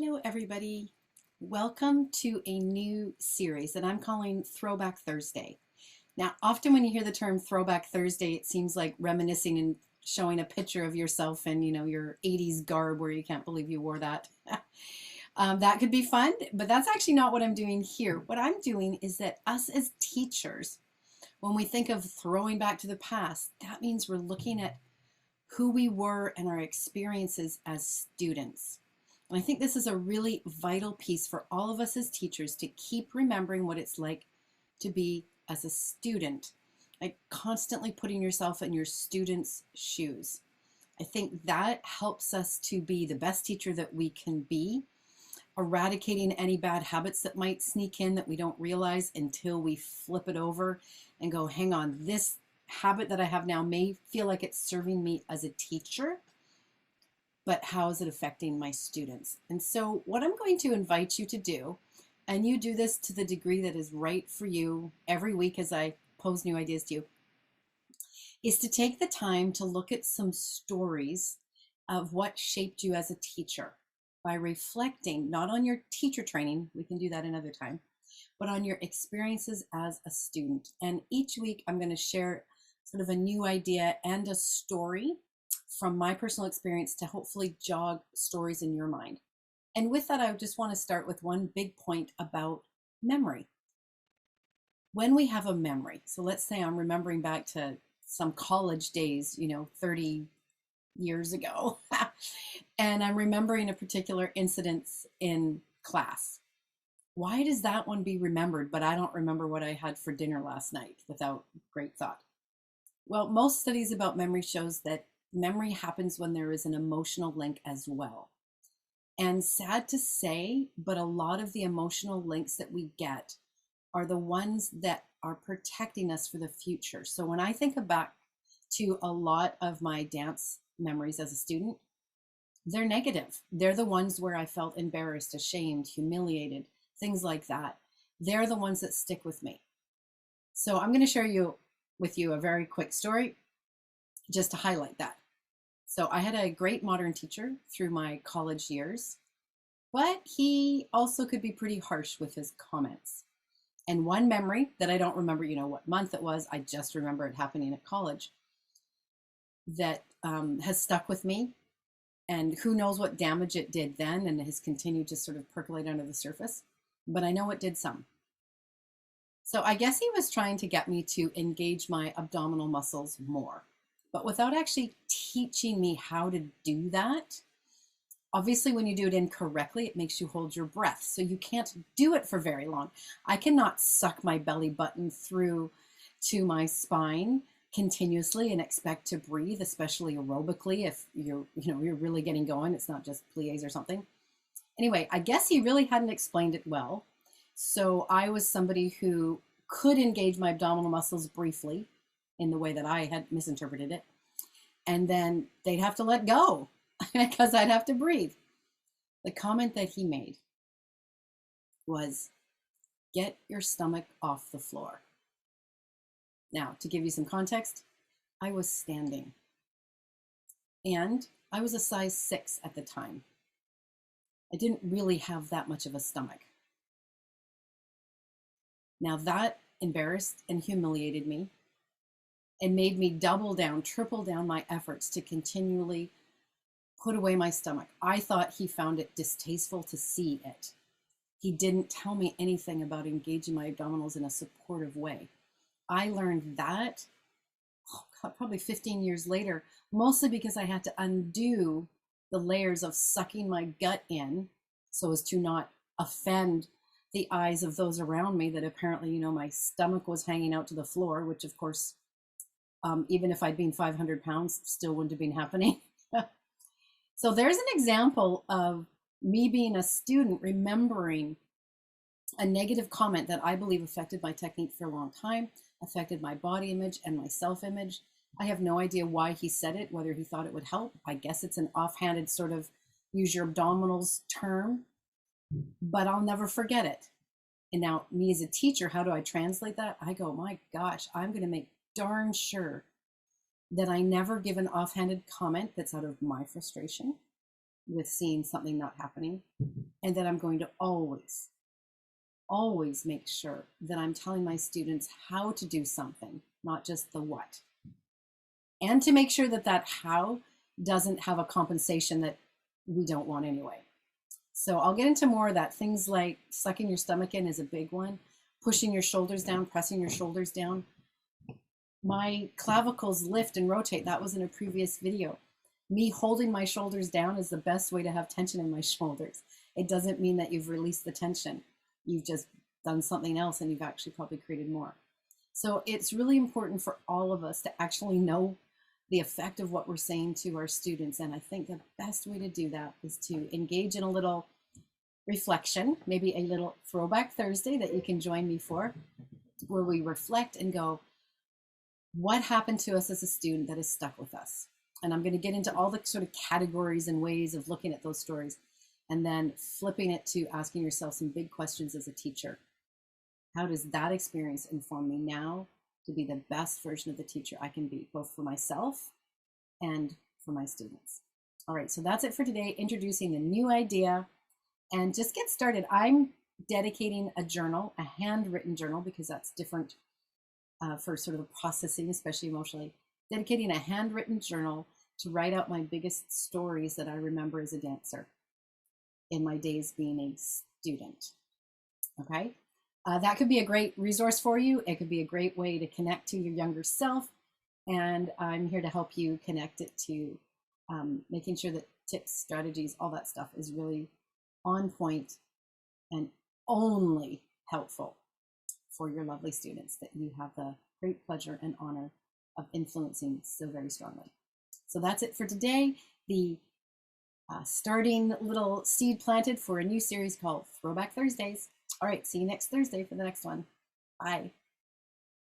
Hello, everybody. Welcome to a new series that I'm calling Throwback Thursday. Now, often when you hear the term Throwback Thursday, it seems like reminiscing and showing a picture of yourself in, your 80s garb where you can't believe you wore that. That could be fun, but that's actually not what I'm doing here. What I'm doing is that us as teachers, when we think of throwing back to the past, that means we're looking at who we were and our experiences as students. And I think this is a really vital piece for all of us as teachers to keep remembering what it's like to be as a student, like constantly putting yourself in your students' shoes. I think that helps us to be the best teacher that we can be, eradicating any bad habits that might sneak in that we don't realize until we flip it over and go, hang on, this habit that I have now may feel like it's serving me as a teacher, but how is it affecting my students? And so what I'm going to invite you to do, and you do this to the degree that is right for you every week as I pose new ideas to you, is to take the time to look at some stories of what shaped you as a teacher by reflecting not on your teacher training, we can do that another time, but on your experiences as a student. And each week I'm going to share sort of a new idea and a story from my personal experience to hopefully jog stories in your mind. And with that, I just want to start with one big point about memory. When we have a memory, so let's say I'm remembering back to some college days, 30 years ago, and I'm remembering a particular incident in class. Why does that one be remembered, but I don't remember what I had for dinner last night without great thought? Well, most studies about memory shows that memory happens when there is an emotional link as well. And sad to say, but a lot of the emotional links that we get are the ones that are protecting us for the future. So when I think back to a lot of my dance memories as a student, they're negative. They're the ones where I felt embarrassed, ashamed, humiliated, things like that. They're the ones that stick with me. So I'm going to share with you a very quick story just to highlight that. So I had a great modern teacher through my college years, but he also could be pretty harsh with his comments. And one memory that I don't remember, what month it was, I just remember it happening at college, that has stuck with me. And who knows what damage it did then and has continued to sort of percolate under the surface. But I know it did some. So I guess he was trying to get me to engage my abdominal muscles more, but without actually teaching me how to do that. Obviously, when you do it incorrectly, it makes you hold your breath. So you can't do it for very long. I cannot suck my belly button through to my spine continuously and expect to breathe, especially aerobically. If you're really getting going, it's not just plies or something. Anyway, I guess he really hadn't explained it well. So I was somebody who could engage my abdominal muscles briefly in the way that I had misinterpreted it. And then they'd have to let go because I'd have to breathe. The comment that he made was, "Get your stomach off the floor." Now, to give you some context, I was standing and I was a size 6 at the time. I didn't really have that much of a stomach. Now that embarrassed and humiliated me and made me double down, triple down my efforts to continually put away my stomach. I thought he found it distasteful to see it. He didn't tell me anything about engaging my abdominals in a supportive way. I learned that probably 15 years later, mostly because I had to undo the layers of sucking my gut in so as to not offend the eyes of those around me that apparently, my stomach was hanging out to the floor, which of course, even if I'd been 500 pounds, still wouldn't have been happening. So there's an example of me being a student, remembering a negative comment that I believe affected my technique for a long time, affected my body image and my self-image. I have no idea why he said it, whether he thought it would help. I guess it's an offhanded sort of use your abdominals term, but I'll never forget it. And now me as a teacher, how do I translate that? I go, my gosh, I'm going to make darn sure that I never give an offhanded comment that's out of my frustration, with seeing something not happening, and that I'm going to always make sure that I'm telling my students how to do something, not just the what. And to make sure that that how doesn't have a compensation that we don't want anyway. So I'll get into more of that. Things like sucking your stomach in is a big one. Pushing your shoulders down, pressing your shoulders down. My clavicles lift and rotate. That was in a previous video. Me holding my shoulders down is the best way to have tension in my shoulders. It doesn't mean that you've released the tension. You've just done something else and you've actually probably created more. So it's really important for all of us to actually know the effect of what we're saying to our students. And I think the best way to do that is to engage in a little reflection, maybe a little Throwback Thursday that you can join me for, where we reflect and go, what happened to us as a student that has stuck with us? And I'm going to get into all the sort of categories and ways of looking at those stories, and then flipping it to asking yourself some big questions as a teacher. How does that experience inform me now to be the best version of the teacher I can be, both for myself and for my students? All right, so that's it for today, introducing the new idea. And just get started. I'm dedicating a journal, a handwritten journal, because that's different for sort of the processing, especially emotionally. Dedicating a handwritten journal to write out my biggest stories that I remember as a dancer in my days being a student. Okay, that could be a great resource for you. It could be a great way to connect to your younger self. And I'm here to help you connect it to making sure that tips, strategies, all that stuff is really on point and only helpful for your lovely students that you have the great pleasure and honor of influencing so very strongly. So that's it for today. The starting little seed planted for a new series called Throwback Thursdays. All right, see you next Thursday for the next one. Bye.